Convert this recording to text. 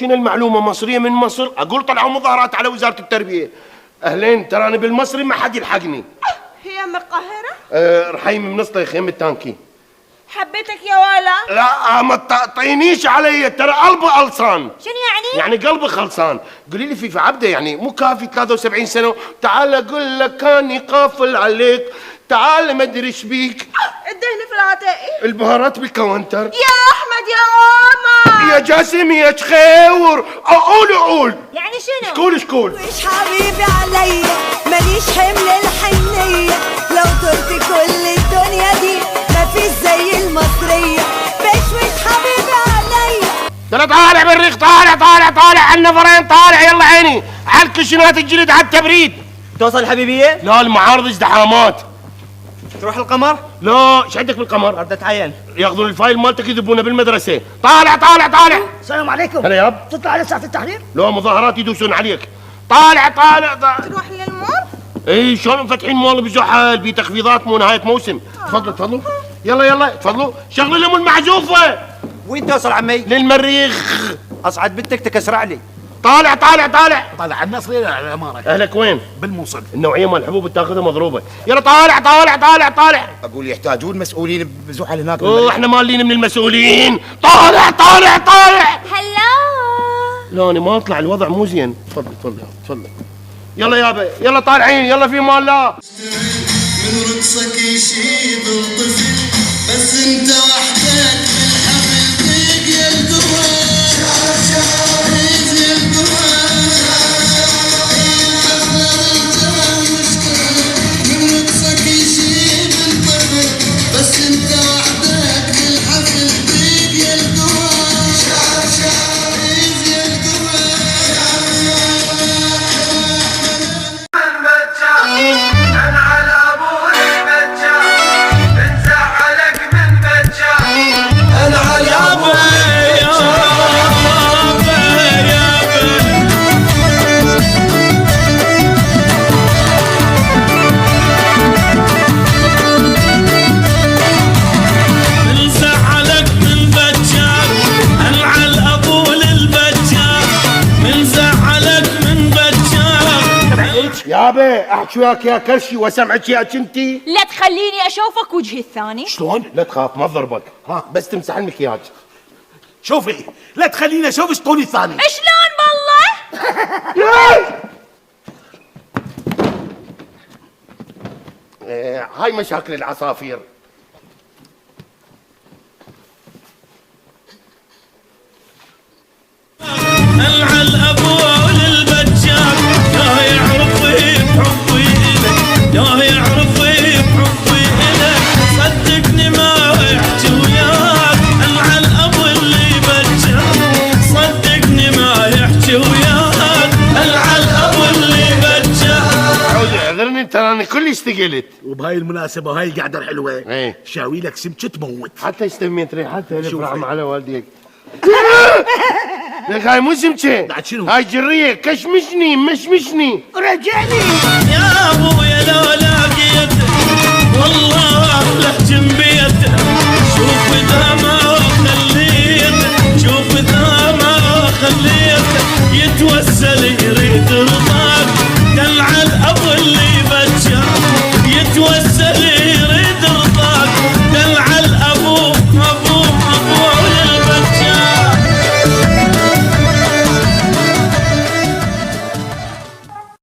تجينا المعلومه مصريه من مصر، اقول طلعوا مظاهرات على وزاره التربيه. اهلين، ترى انا بالمصري ما حد يلحقني. هي من القاهره؟ رحيم من نصطي خيم التانكي. حبيتك يا ولا. لا ما تطينيش علي، ترى قلبي قلصان. شنو يعني؟ يعني قلبي خلصان. قولي لي في عبده يعني مو كافي 73 سنه، تعال اقول لك كاني قافل عليك، تعال ما ادري ايش بيك. الدهن في العتائق، البهارات بالكاونتر. يا احمد يا ماما يا جاسم يا شخيور، قول يعني شنو؟ شكول مش حبيبي عليا، ماليش حمل الحنية، لو طرت كل الدنيا دي مفيش زي المصرية، مش حبيبي عليا. ترى طالع بالريق، طالع على النفرين، طالع يلا عيني على الكشنات الجلد على التبريد. توصل الحبيبية؟ لا المعارض ازدحامات. تروح القمر؟ لا ايش عندك بالقمر؟ بدي اتعين. ياخذون الفايل مالتك يذبونه بالمدرسه. طالع السلام عليكم. هلا ياب. تطلع على ساعة التحرير؟ لا مظاهرات يدوسون عليك. طالع تروح للمول؟ اي شلون فاتحين مول بزحل بتخفيضات مو نهايه موسم. تفضلوا يلا تفضلوا شغلوا لهم المعزوفه. وين توصل عمي؟ للمريخ. اصعد بالتكتك اسرع لي. طالع طالع على النصرية على العمارة. اهلك وين؟ بالموصل. النوعيه مال الحبوب تاخذها مضروبه. يلا طالع. اقول يحتاجون مسؤولين بزحل هناك. احنا مالين من المسؤولين. طالع هلا. لا انا ما اطلع، الوضع مو زين. تفضل يلا يابا، يلا طالعين، يلا في مال لا. من رقصك يشيب الطفل، بس انت وحدك بالحفل ضيق يا القمر. عيد يا القمر، من رقصك يشيب الطفل، بس انت وحدك بالحفل ضيق يا القمر. عيد يا القمر. يابا احكي وياك يا كرشي واسمعك يا كنتي. لا تخليني اشوفك وجهي الثاني. شلون؟ لا تخاف ما ضربك، بس تمسح المكياج. شوفي لا تخليني اشوف شطوني الثاني. شلون بالله؟ هاي مشاكل العصافير. العل ابوه للبجار، يا يعرف بحبي الك، يا يعرف بحبي الك، صدقني ما يحكي وياك. العل ابو اللي بجار، صدقني ما يحكي وياك. العل ابو اللي بجار. اعذرني ترى انا كل اشتقلت. وبهاي المناسبة وهاي القعدة الحلوة ايه شاوي لك سمكة تموت. حتى اشتميت ريحتها شوف الافرع هي. على والديك. لك هاي مو سمكة، بعد شنو؟ هاي جرية كشمشني مشمشني. رجعني يا ابويا لو لاقيت والله لا جنبيت، شوف دام